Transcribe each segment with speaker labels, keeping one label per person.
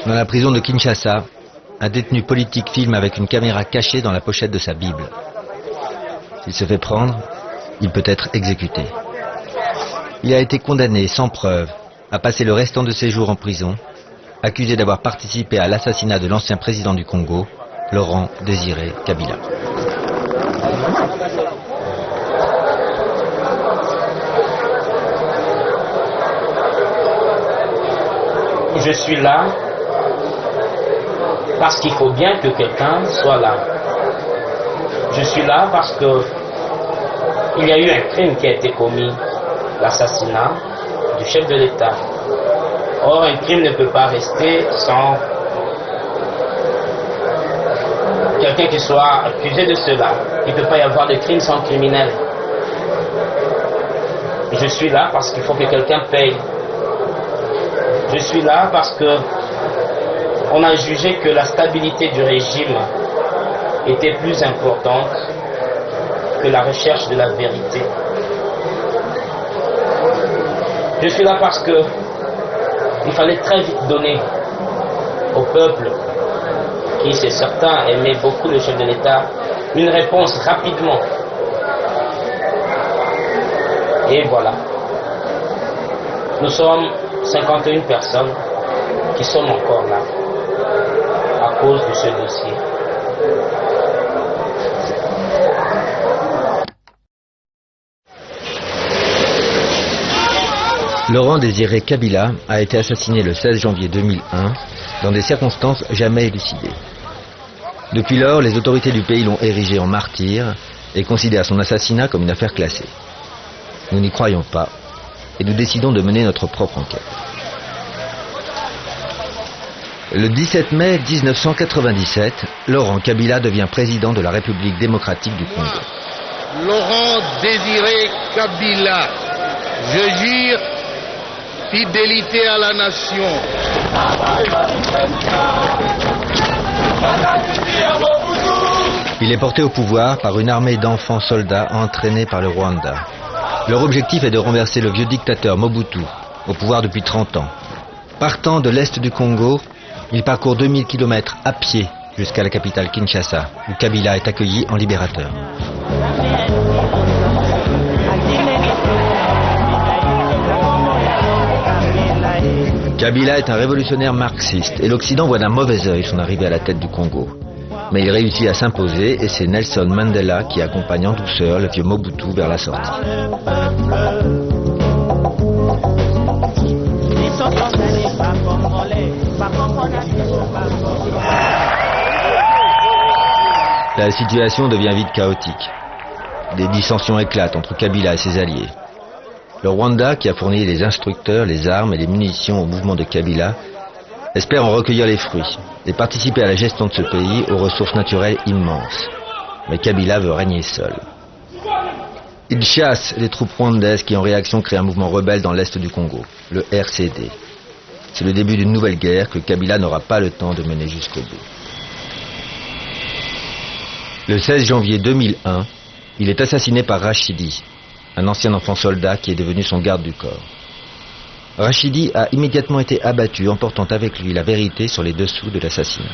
Speaker 1: Dans la prison de Kinshasa, un détenu politique filme avec une caméra cachée dans la pochette de sa Bible. S'il se fait prendre, il peut être exécuté. Il a été condamné sans preuve à passer le restant de ses jours en prison, accusé d'avoir participé à l'assassinat de l'ancien président du Congo, Laurent Désiré Kabila.
Speaker 2: Je suis là parce qu'il faut bien que quelqu'un soit là. Je suis là parce que il y a eu un crime qui a été commis, l'assassinat du chef de l'État. Or, un crime ne peut pas rester sans quelqu'un qui soit accusé de cela. Il ne peut pas y avoir de crime sans criminel. Je suis là parce qu'il faut que quelqu'un paye. Je suis là parce que on a jugé que la stabilité du régime était plus importante que la recherche de la vérité. Je suis là parce que il fallait très vite donner au peuple, qui c'est certain aimait beaucoup le chef de l'État, une réponse rapidement. Et voilà. Nous sommes 51 personnes qui sommes encore là à cause de ce dossier.
Speaker 1: Laurent Désiré Kabila a été assassiné le 16 janvier 2001 dans des circonstances jamais élucidées. Depuis lors, les autorités du pays l'ont érigé en martyr et considèrent son assassinat comme une affaire classée. Nous n'y croyons pas et nous décidons de mener notre propre enquête. Le 17 mai 1997, Laurent Kabila devient président de la République démocratique du Congo.
Speaker 3: Laurent Désiré Kabila, je jure fidélité à la nation.
Speaker 1: Il est porté au pouvoir par une armée d'enfants soldats entraînés par le Rwanda. Leur objectif est de renverser le vieux dictateur Mobutu, au pouvoir depuis 30 ans. Partant de l'est du Congo, il parcourt 2000 km à pied jusqu'à la capitale Kinshasa, où Kabila est accueilli en libérateur. Kabila est un révolutionnaire marxiste et l'Occident voit d'un mauvais œil son arrivée à la tête du Congo. Mais il réussit à s'imposer et c'est Nelson Mandela qui accompagne en douceur le vieux Mobutu vers la sortie. La situation devient vite chaotique. Des dissensions éclatent entre Kabila et ses alliés. Le Rwanda, qui a fourni les instructeurs, les armes et les munitions au mouvement de Kabila, espère en recueillir les fruits et participer à la gestion de ce pays aux ressources naturelles immenses. Mais Kabila veut régner seul. Il chasse les troupes rwandaises qui en réaction créent un mouvement rebelle dans l'est du Congo, le RCD. C'est le début d'une nouvelle guerre que Kabila n'aura pas le temps de mener jusqu'au bout. Le 16 janvier 2001, il est assassiné par Rachidi, un ancien enfant soldat qui est devenu son garde du corps. Rachidi a immédiatement été abattu, emportant avec lui la vérité sur les dessous de l'assassinat.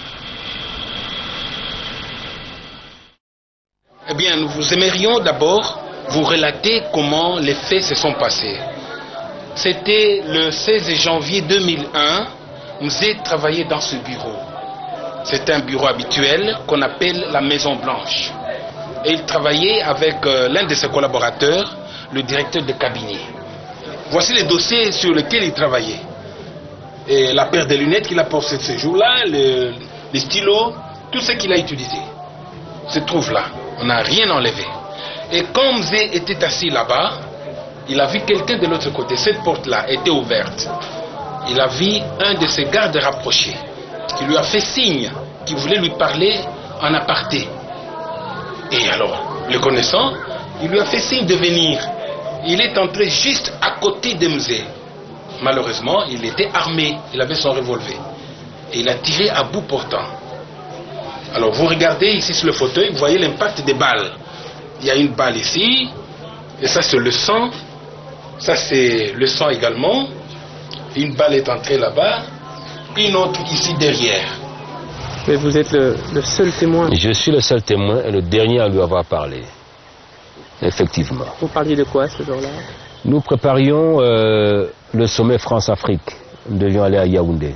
Speaker 3: Eh bien, nous aimerions d'abord vous relater comment les faits se sont passés. C'était le 16 janvier 2001, Mzé travaillait dans ce bureau. C'est un bureau habituel qu'on appelle la Maison Blanche. Et il travaillait avec l'un de ses collaborateurs, le directeur de cabinet. Voici les dossiers sur lesquels il travaillait. Et la paire de lunettes qu'il a portées ce jour-là, les stylos, tout ce qu'il a utilisé se trouve là. On n'a rien enlevé. Et quand Mzé était assis là-bas, il a vu quelqu'un de l'autre côté. Cette porte-là était ouverte. Il a vu un de ses gardes rapprochés qui lui a fait signe qu'il voulait lui parler en aparté. Et alors, le connaissant, il lui a fait signe de venir. Il est entré juste à côté de Mzé. Malheureusement, il était armé. Il avait son revolver. Et il a tiré à bout portant. Alors, vous regardez ici sur le fauteuil, vous voyez l'impact des balles. Il y a une balle ici, et ça c'est le sang. Ça c'est le sang également. Une balle est entrée là-bas, une autre ici derrière.
Speaker 4: Mais vous êtes le seul témoin.
Speaker 5: Je suis le seul témoin et le dernier à lui avoir parlé. Effectivement.
Speaker 4: Vous parliez de quoi ce jour-là?
Speaker 5: Nous préparions le sommet France-Afrique. Nous devions aller à Yaoundé.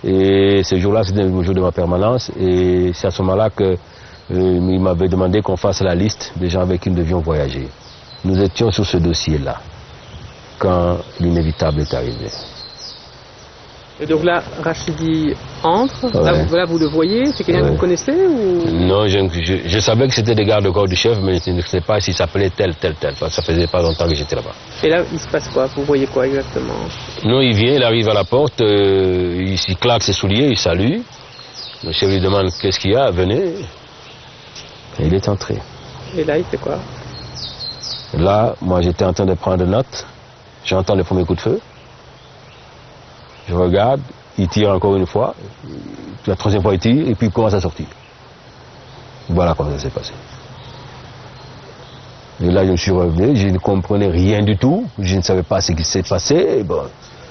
Speaker 5: Et ce jour-là, c'était le jour de ma permanence. Et c'est à ce moment-là qu'il m'avait demandé qu'on fasse la liste des gens avec qui nous devions voyager. Nous étions sur ce dossier-là quand l'inévitable est arrivé.
Speaker 4: Et donc là, Rachidi entre,
Speaker 5: Ouais.
Speaker 4: là vous le voyez, c'est quelqu'un que vous connaissez ou...
Speaker 5: Non, je savais que c'était des gardes-corps du chef, mais je ne sais pas s'il s'appelait tel. Ça faisait pas longtemps que j'étais là-bas.
Speaker 4: Et là, il se passe quoi? Vous voyez quoi exactement?
Speaker 5: Non, il vient, il arrive à la porte, il claque ses souliers, il salue. Le chef lui demande qu'est-ce qu'il y a, venez. Et il est entré.
Speaker 4: Et là, il fait quoi?
Speaker 5: Là, moi j'étais en train de prendre note, j'entends le premier coup de feu. Je regarde, il tire encore une fois, la troisième fois il tire, et puis il commence à sortir. Voilà comment ça s'est passé. Et là, je me suis revenu, je ne comprenais rien du tout, je ne savais pas ce qui s'est passé. Et bon,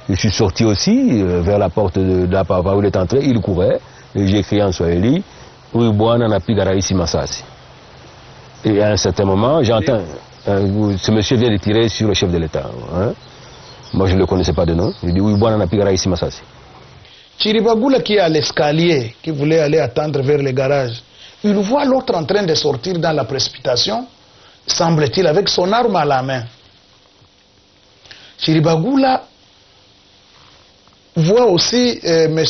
Speaker 5: je suis sorti aussi vers la porte de la papa où il est entré, il courait, et j'ai crié en Swahili, Uibwana na pigara ici Masasi. Et à un certain moment, j'entends, ce monsieur vient de tirer sur le chef de l'État. Hein? Moi, je ne le connaissais pas de nom. Je dis, Uibwana na pigara ici Masasi.
Speaker 6: Chiribagula qui est à l'escalier, qui voulait aller attendre vers le garage, il voit l'autre en train de sortir dans la précipitation, semble-t-il, avec son arme à la main. Chiribagula voit aussi M.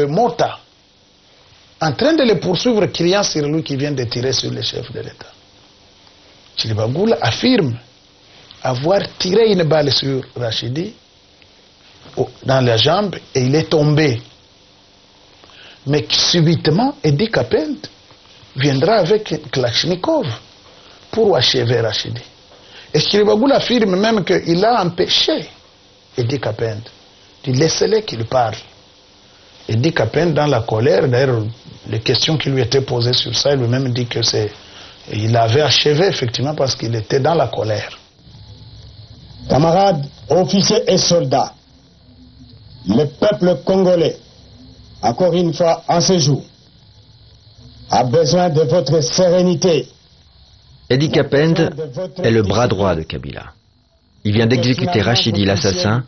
Speaker 6: Mota en train de le poursuivre, criant sur lui qui vient de tirer sur le chef de l'État. Chiribagula affirme avoir tiré une balle sur Rachidi dans la jambe et il est tombé. Mais subitement, Edi Kapend viendra avec Kalachnikov pour achever Rachidi. Et Chiribagula affirme même qu'il a empêché Edi Kapend de laisser qu'il parle. Edi Kapend, dans la colère, d'ailleurs, les questions qui lui étaient posées sur ça, il lui-même dit que il avait achevé effectivement parce qu'il était dans la colère.
Speaker 7: Camarades, officiers et soldats, le peuple congolais, encore une fois en ce jour, a besoin de votre sérénité.
Speaker 1: Edi Kapend est le bras droit de Kabila. Il vient d'exécuter Rachidi l'assassin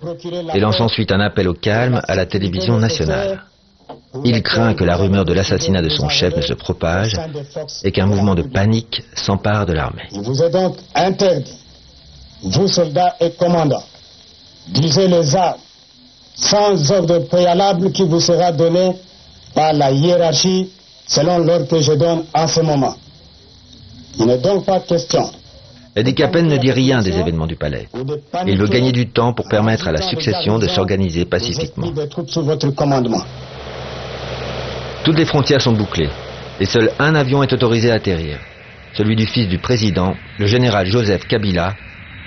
Speaker 1: et lance ensuite un appel au calme à la télévision nationale. Il craint que la rumeur de l'assassinat de son chef ne se propage et qu'un mouvement de panique s'empare de l'armée.
Speaker 7: Il vous est donc interdit, vous soldats et commandants, d'user les armes sans ordre préalable qui vous sera donné par la hiérarchie selon l'ordre que je donne en ce moment. Il n'est donc pas question.
Speaker 1: Edi Kapend ne dit rien des événements du palais. Il veut gagner du temps pour permettre à la succession de s'organiser pacifiquement.
Speaker 7: Des troupes sous votre commandement.
Speaker 1: Toutes les frontières sont bouclées et seul un avion est autorisé à atterrir. Celui du fils du président, le général Joseph Kabila,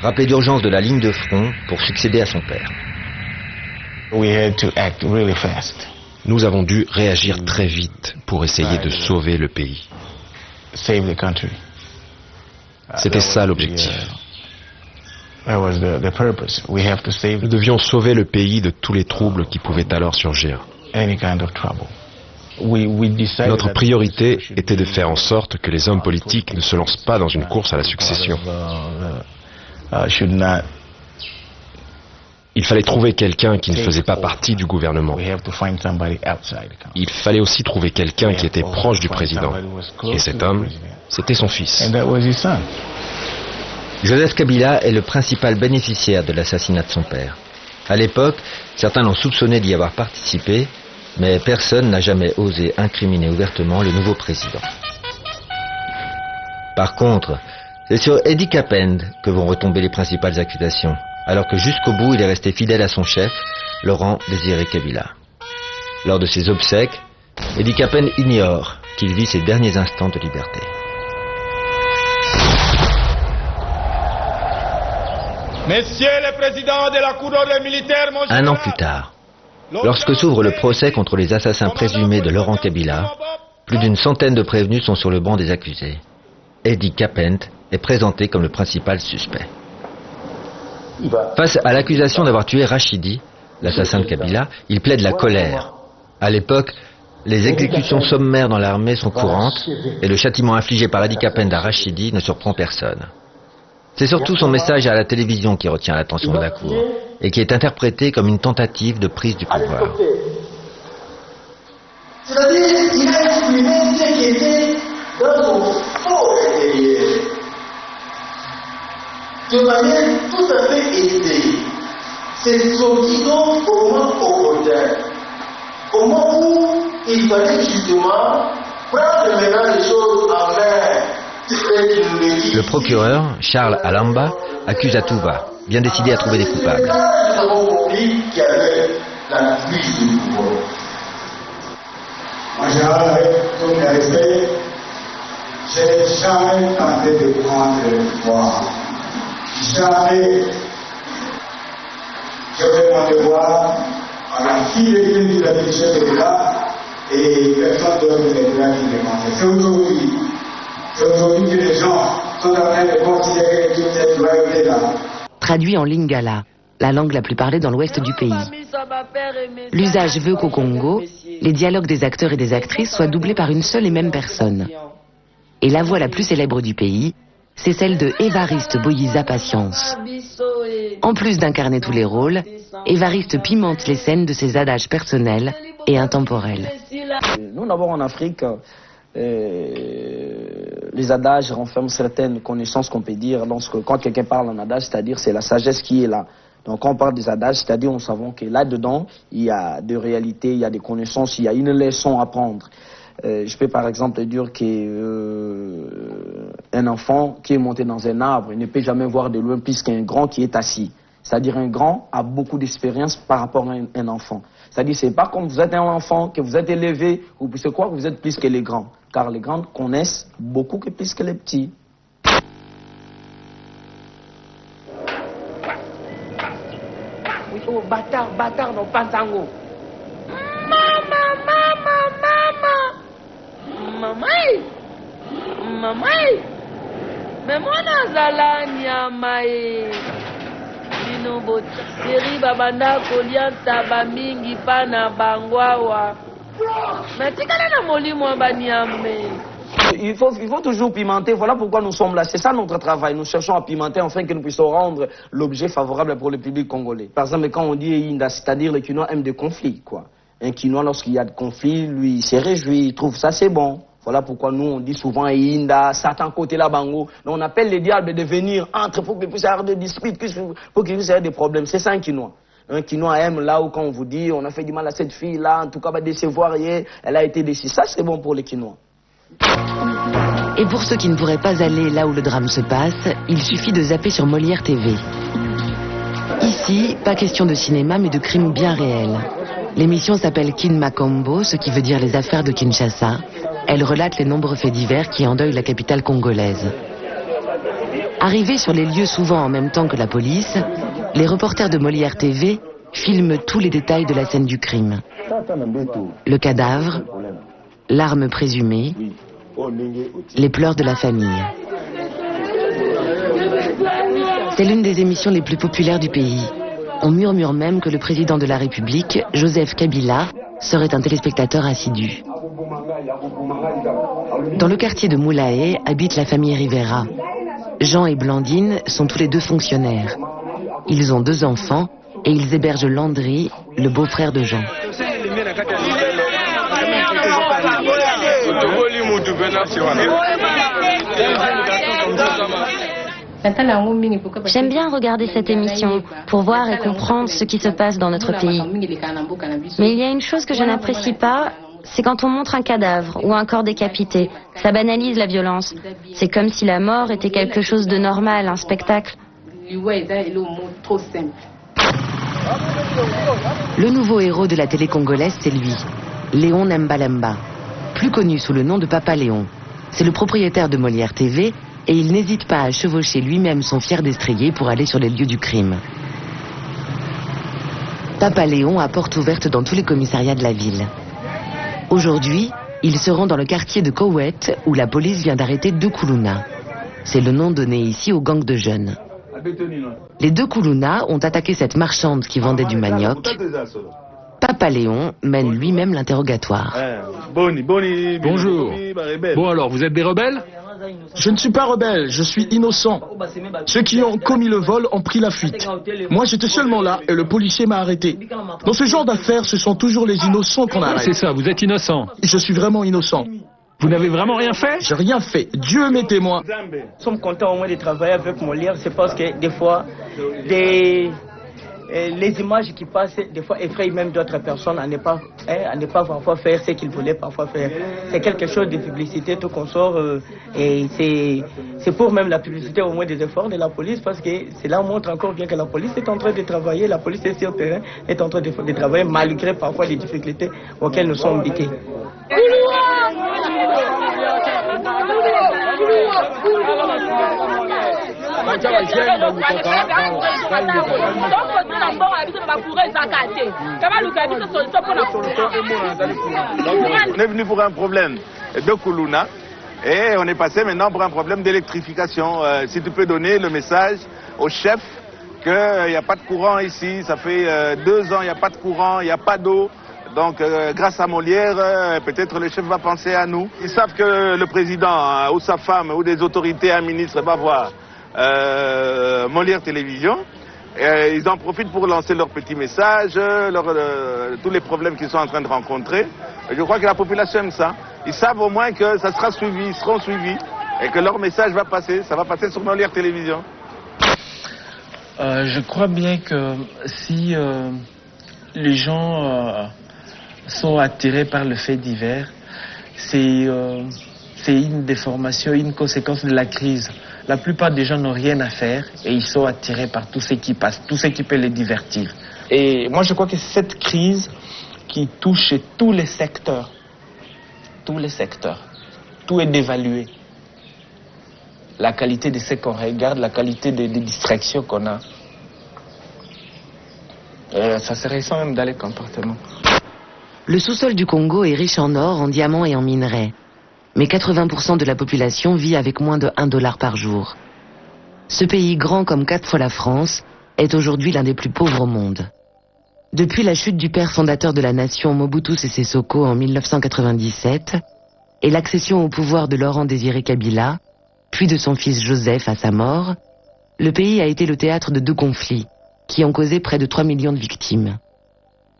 Speaker 1: rappelé d'urgence de la ligne de front pour succéder à son père.
Speaker 8: Nous avons dû réagir très vite pour essayer de sauver le pays. C'était ça l'objectif. Nous devions sauver le pays de tous les troubles qui pouvaient alors surgir. Notre priorité était de faire en sorte que les hommes politiques ne se lancent pas dans une course à la succession. Il fallait trouver quelqu'un qui ne faisait pas partie du gouvernement. Il fallait aussi trouver quelqu'un qui était proche du président. Et cet homme, c'était son fils.
Speaker 1: Joseph Kabila est le principal bénéficiaire de l'assassinat de son père. À l'époque, certains l'ont soupçonné d'y avoir participé, mais personne n'a jamais osé incriminer ouvertement le nouveau président. Par contre, c'est sur Edi Kapend que vont retomber les principales accusations, alors que jusqu'au bout il est resté fidèle à son chef, Laurent Désiré Kabila. Lors de ses obsèques, Edi Kapend ignore qu'il vit ses derniers instants de liberté.
Speaker 9: Messieurs les présidents de la Cour d'ordre militaire, mon
Speaker 1: Un an plus tard, lorsque s'ouvre le procès contre les assassins présumés de Laurent Kabila, plus d'une centaine de prévenus sont sur le banc des accusés. Eddie Capent, est présenté comme le principal suspect. Face à l'accusation d'avoir tué Rachidi, l'assassin de Kabila, il plaide la colère. À l'époque, les exécutions sommaires dans l'armée sont courantes et le châtiment infligé par Eddie Capent à Rachidi ne surprend personne. C'est surtout son message à la télévision qui retient l'attention de la Cour et qui est interprété comme une tentative de prise du pouvoir.
Speaker 10: C'est-à-dire qu'il a exprimé ce qui était dans son fort intérieur, de manière tout à fait aisée. C'est sorti donc au moment opportun, au moment où il fallait justement prendre maintenant les choses en main.
Speaker 1: Le procureur, Charles Alamba, accuse à tout va, bien décidé à trouver des coupables.
Speaker 10: Nous avons compris qu'il y avait la prise du pouvoir.
Speaker 7: En général, avec tout mes respects, je n'ai jamais tenté de prendre le pouvoir. Jamais. Je fais mon devoir à la fidélité de la mission de l'État et personne d'autre ne doit qui demander. C'est aujourd'hui que les gens sont en train de considérer toute cette loyauté-là.
Speaker 11: Traduit en lingala, la langue la plus parlée dans l'ouest du pays. L'usage veut qu'au Congo, les dialogues des acteurs et des actrices soient doublés par une seule et même personne. Et la voix la plus célèbre du pays, c'est celle de Évariste Boyiza Patience. En plus d'incarner tous les rôles, Évariste pimente les scènes de ses adages personnels et intemporels.
Speaker 12: Nous, d'abord en Afrique, les adages renferment certaines connaissances qu'on peut dire. Quand quelqu'un parle en adage, c'est-à-dire c'est la sagesse qui est là. Donc quand on parle des adages, c'est-à-dire on savons que là-dedans, il y a de réalité, il y a des connaissances, il y a une leçon à prendre. Je peux par exemple dire qu'un enfant qui est monté dans un arbre ne peut jamais voir de loin plus qu'un grand qui est assis. C'est-à-dire un grand a beaucoup d'expérience par rapport à un enfant. C'est-à-dire c'est pas comme vous êtes un enfant, que vous êtes élevé, vous pouvez croire que vous êtes plus que les grands. Car les grands connaissent beaucoup plus que les petits.
Speaker 2: Bâtard no pantango. Mamai. Mais moi nazala nyama e. Bino botiri babanda kolianta ba mingi pa na bangwawa. Mais tikala na molimo ba nyame.
Speaker 12: Il faut toujours pimenter, voilà pourquoi nous sommes là. C'est ça notre travail. Nous cherchons à pimenter afin que nous puissions rendre l'objet favorable pour le public congolais. Par exemple, quand on dit Inda, c'est-à-dire le Kinois aime des conflits, quoi. Un Kinois, lorsqu'il y a de conflits, lui, il se réjouit, il trouve ça c'est bon. Voilà pourquoi nous, on dit souvent Inda, Satan côté la bango. Donc on appelle les diables de venir entre pour qu'ils puissent avoir des disputes, pour qu'ils puissent avoir des problèmes. C'est ça un Kinois. Un Kinois aime là où quand on vous dit, on a fait du mal à cette fille-là, en tout cas, va décevoir, elle a été déçue. Ça, c'est bon pour les Kinois.
Speaker 11: Et pour ceux qui ne pourraient pas aller là où le drame se passe, il suffit de zapper sur Molière TV. Ici, pas question de cinéma, mais de crimes bien réels. L'émission s'appelle Kin Makombo, ce qui veut dire les affaires de Kinshasa. Elle relate les nombreux faits divers qui endeuillent la capitale congolaise. Arrivés sur les lieux souvent en même temps que la police, les reporters de Molière TV filment tous les détails de la scène du crime. Le cadavre, l'arme présumée, les pleurs de la famille. C'est l'une des émissions les plus populaires du pays. On murmure même que le président de la République, Joseph Kabila, serait un téléspectateur assidu. Dans le quartier de Moulaé habite la famille Rivera. Jean et Blandine sont tous les deux fonctionnaires. Ils ont 2 enfants et ils hébergent Landry, le beau-frère de Jean.
Speaker 13: J'aime bien regarder cette émission pour voir et comprendre ce qui se passe dans notre pays. Mais il y a une chose que je n'apprécie pas, c'est quand on montre un cadavre ou un corps décapité. Ça banalise la violence. C'est comme si la mort était quelque chose de normal, un spectacle.
Speaker 11: Le nouveau héros de la télé congolaise, c'est lui, Léon Nembalemba, plus connu sous le nom de Papa Léon. C'est le propriétaire de Molière TV et il n'hésite pas à chevaucher lui-même son fier destrier pour aller sur les lieux du crime. Papa Léon a porte ouverte dans tous les commissariats de la ville. Aujourd'hui, il se rend dans le quartier de Kowet où la police vient d'arrêter 2 Koulouna. C'est le nom donné ici au gang de jeunes. Les deux Koulouna ont attaqué cette marchande qui vendait du manioc. Papa Léon mène lui-même l'interrogatoire.
Speaker 14: Bonjour. Bon alors, vous êtes des rebelles?
Speaker 15: Je ne suis pas rebelle, je suis innocent. Ceux qui ont commis le vol ont pris la fuite. Moi, j'étais seulement là et le policier m'a arrêté. Dans ce genre d'affaires, ce sont toujours les innocents qu'on arrête.
Speaker 14: C'est ça, vous êtes innocent.
Speaker 15: Je suis vraiment innocent.
Speaker 14: Vous n'avez vraiment rien fait?
Speaker 15: J'ai rien fait. Dieu m'est témoin.
Speaker 12: Nous sommes contents au moins de travailler avec Molière. C'est parce que des fois, les images qui passent, des fois, effrayent même d'autres personnes à ne pas parfois faire ce qu'ils voulaient parfois faire. C'est quelque chose de publicité, tout qu'on sort. Et c'est pour même la publicité au moins des efforts de la police, parce que cela montre encore bien que la police est en train de travailler, la police est sur le terrain, est en train de travailler malgré parfois les difficultés auxquelles nous sommes invités.
Speaker 16: On est venu pour un problème de Koulouna et on est passé maintenant pour un problème d'électrification. Si tu peux donner le message au chef qu'il n'y a pas de courant ici, ça fait 2 ans, il n'y a pas de courant, il n'y a pas d'eau. Donc, grâce à Molière, peut-être le chef va penser à nous. Ils savent que le président ou sa femme ou des autorités, un ministre, va voir Molière Télévision. Et ils en profitent pour lancer leurs petits messages, tous les problèmes qu'ils sont en train de rencontrer. Et je crois que la population aime ça. Ils savent au moins que ça sera suivi, ils seront suivis. Et que leur message va passer, ça va passer sur Molière Télévision.
Speaker 17: Je crois bien que si les gens sont attirés par le fait divers, c'est une déformation, une conséquence de la crise. La plupart des gens n'ont rien à faire et ils sont attirés par tout ce qui passe, tout ce qui peut les divertir.
Speaker 12: Et moi je crois que cette crise qui touche tous les secteurs, tout est dévalué. La qualité de ce qu'on regarde, la qualité des distractions qu'on a, ça se ressent même dans les comportements.
Speaker 11: Le sous-sol du Congo est riche en or, en diamants et en minerais. Mais 80% de la population vit avec moins de $1 par jour. Ce pays grand comme 4 fois la France est aujourd'hui l'un des plus pauvres au monde. Depuis la chute du père fondateur de la nation Mobutu Sese Seko en 1997 et l'accession au pouvoir de Laurent Désiré Kabila, puis de son fils Joseph à sa mort, le pays a été le théâtre de 2 conflits qui ont causé près de 3 millions de victimes.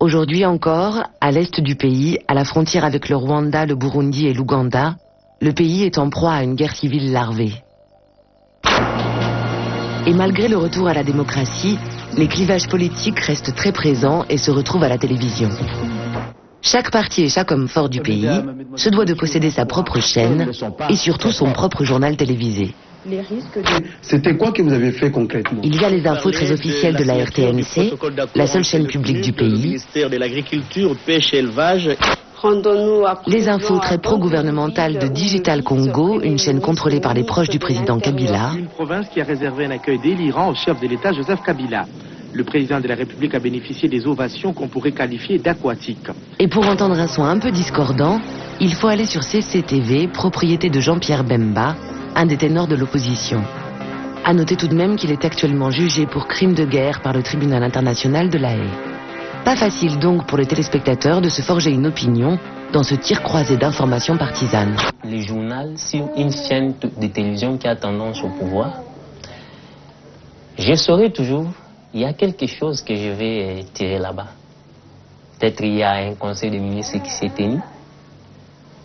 Speaker 11: Aujourd'hui encore, à l'est du pays, à la frontière avec le Rwanda, le Burundi et l'Ouganda, le pays est en proie à une guerre civile larvée. Et malgré le retour à la démocratie, les clivages politiques restent très présents et se retrouvent à la télévision. Chaque parti et chaque homme fort du pays se doit de posséder sa propre chaîne et surtout son propre journal télévisé.
Speaker 18: C'était quoi que vous avez fait concrètement?
Speaker 11: Il y a les infos très officielles de la RTNC, la seule chaîne publique du pays. Les infos très pro-gouvernementales de Digital Congo, une chaîne contrôlée par les proches du président Kabila.
Speaker 19: Une province qui a réservé un accueil délirant au chef de l'État Joseph Kabila. Le président de la République a bénéficié des ovations qu'on pourrait qualifier d'aquatiques.
Speaker 11: Et pour entendre un son un peu discordant, il faut aller sur CCTV, propriété de Jean-Pierre Bemba, un des ténors de l'opposition. À noter tout de même qu'il est actuellement jugé pour crime de guerre par le tribunal international de La Haye. Pas facile donc pour les téléspectateurs de se forger une opinion dans ce tir croisé d'informations partisanes.
Speaker 20: Le journal, c'est une chaîne de télévision qui a tendance au pouvoir. Je saurai toujours, il y a quelque chose que je vais tirer là-bas. Peut-être il y a un conseil de ministres qui s'est tenu.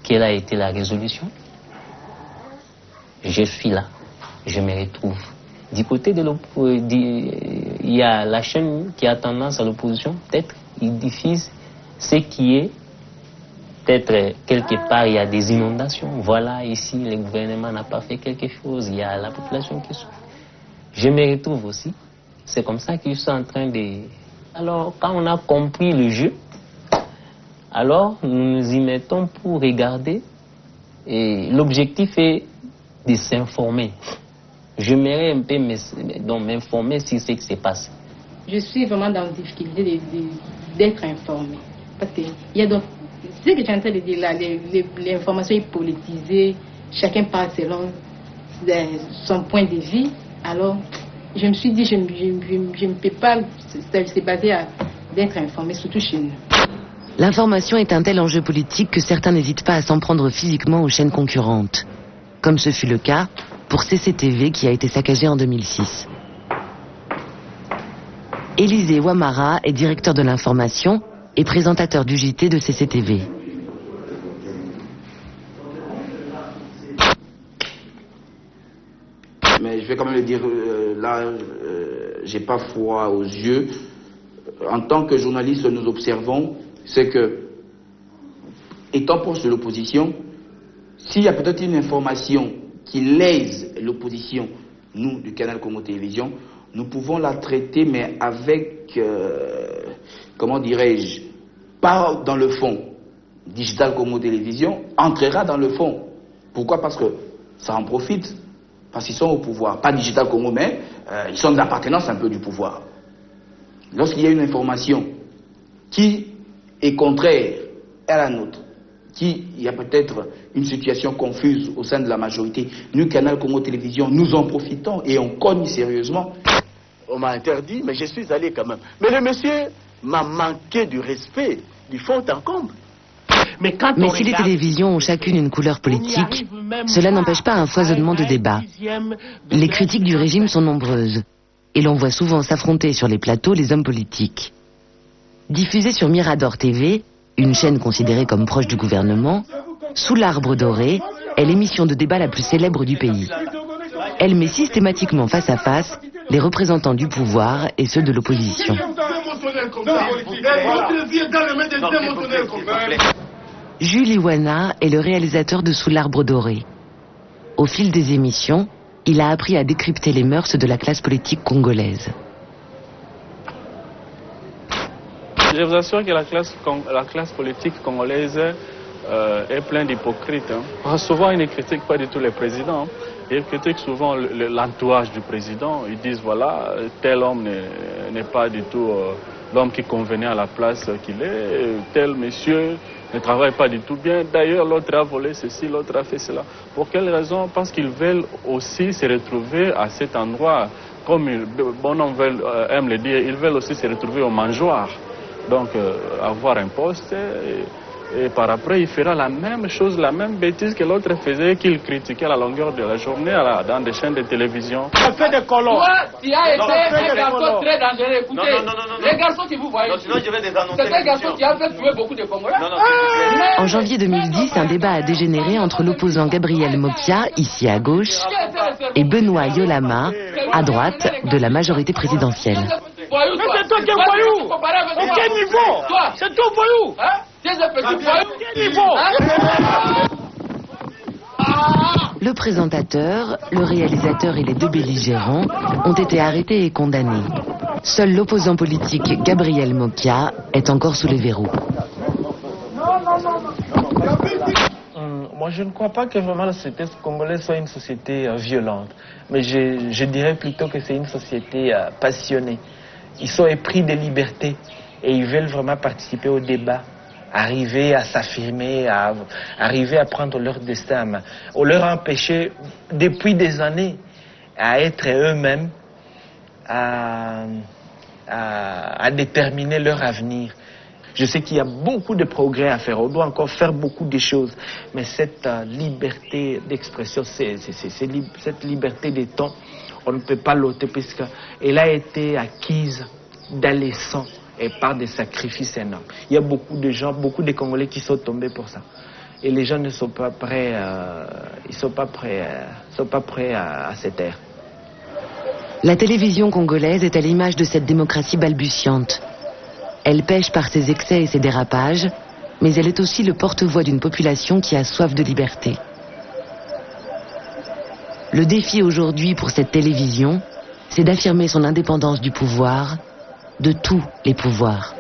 Speaker 20: Quelle a été la résolution? Je suis là, je me retrouve. Du côté de l'opposition, il y a la chaîne qui a tendance à l'opposition. Peut-être ils diffusent ce qui est. Peut-être quelque part il y a des inondations. Voilà, ici le gouvernement n'a pas fait quelque chose. Il y a la population qui souffre. Je me retrouve aussi. C'est comme ça qu'ils sont en train de... Alors, quand on a compris le jeu, alors nous nous y mettons pour regarder. Et l'objectif est de s'informer. J'aimerais un peu m'informer sur ce qui se passe.
Speaker 21: Je suis vraiment dans la difficulté d'être informé. Parce qu'il y a donc... Ce que tu es en train de dire là, l'information est politisée, chacun parle selon son point de vue, alors je me suis dit, je ne peux pas se baser à d'être informé, surtout chez nous.
Speaker 11: L'information est un tel enjeu politique que certains n'hésitent pas à s'en prendre physiquement aux chaînes concurrentes. Comme ce fut le cas pour CCTV qui a été saccagé en 2006. Élisée Ouamara est directeur de l'information et présentateur du JT de CCTV.
Speaker 12: Mais je vais quand même le dire, j'ai pas foi aux yeux. En tant que journaliste, nous observons, c'est que, étant proche de l'opposition, s'il y a peut-être une information qui lèse l'opposition, nous, du canal Congo Télévision, nous pouvons la traiter, mais avec, comment dirais-je, pas dans le fond. Digital Congo Télévision entrera dans le fond. Pourquoi? Parce que ça en profite. Parce qu'ils sont au pouvoir. Pas Digital Congo, mais ils sont de l'appartenance un peu du pouvoir. Lorsqu'il y a une information qui est contraire à la nôtre, il y a peut-être une situation confuse au sein de la majorité, nous, Canal Congo Télévision, nous en profitons et on cogne sérieusement.
Speaker 10: On m'a interdit, mais je suis allé quand même. Mais le monsieur m'a manqué du respect, du fond en comble.
Speaker 11: Mais si les télévisions ont chacune une couleur politique, cela n'empêche pas un foisonnement de débats. Les critiques du régime sont nombreuses, et l'on voit souvent s'affronter sur les plateaux les hommes politiques. Diffusée sur Mirador TV, une chaîne considérée comme proche du gouvernement, Sous l'arbre doré est l'émission de débat la plus célèbre du pays. Elle met systématiquement face à face les représentants du pouvoir et ceux de l'opposition. Jules Iwana est le réalisateur de Sous l'arbre doré. Au fil des émissions, il a appris à décrypter les mœurs de la classe politique congolaise.
Speaker 3: Je vous assure que la classe politique congolaise est pleine d'hypocrites. Souvent, ils ne critiquent pas du tout les présidents. Ils critiquent souvent l'entourage du président. Ils disent, voilà, tel homme n'est pas du tout l'homme qui convenait à la place qu'il est. Tel monsieur ne travaille pas du tout bien. D'ailleurs, l'autre a volé ceci, l'autre a fait cela. Pour quelle raison? Parce qu'ils veulent aussi se retrouver à cet endroit. Comme Bonhomme aime le dire, ils veulent aussi se retrouver au mangeoir. Donc, avoir un poste, et par après, il fera la même chose, la même bêtise que l'autre faisait, qu'il critiquait à la longueur de la journée dans des chaînes de télévision.
Speaker 21: Ça fait des colons. Toi, tu as été un garçon très dangereux. Écoutez, les garçons que vous voyez, c'est un garçon qui a fait tuer beaucoup de Congolais.
Speaker 11: En janvier 2010, un débat a dégénéré entre l'opposant Gabriel Mokia, ici à gauche, et Benoît Yolama, à droite, de la majorité présidentielle.
Speaker 21: Mais c'est toi qui es voyou. Au quel niveau? C'est toi voyou.
Speaker 11: Le présentateur, le réalisateur et les deux belligérants ont été arrêtés et condamnés. Seul l'opposant politique Gabriel Mokia est encore sous les verrous.
Speaker 17: Moi, je ne crois pas que vraiment la société congolaise soit une société violente. Mais je dirais plutôt que c'est une société passionnée. Ils sont épris de liberté et ils veulent vraiment participer au débat, arriver à s'affirmer, arriver à prendre leur destin en main. On leur a empêché depuis des années à être eux-mêmes, à déterminer leur avenir. Je sais qu'il y a beaucoup de progrès à faire, on doit encore faire beaucoup de choses, mais cette liberté d'expression, cette liberté des temps, on ne peut pas l'ôter puisqu'elle a été acquise dans les sangs et par des sacrifices énormes. Il y a beaucoup de gens, beaucoup de Congolais qui sont tombés pour ça. Et les gens ne sont pas prêts, ils sont pas prêts à cette ère.
Speaker 11: La télévision congolaise est à l'image de cette démocratie balbutiante. Elle pêche par ses excès et ses dérapages, mais elle est aussi le porte-voix d'une population qui a soif de liberté. Le défi aujourd'hui pour cette télévision, c'est d'affirmer son indépendance du pouvoir, de tous les pouvoirs.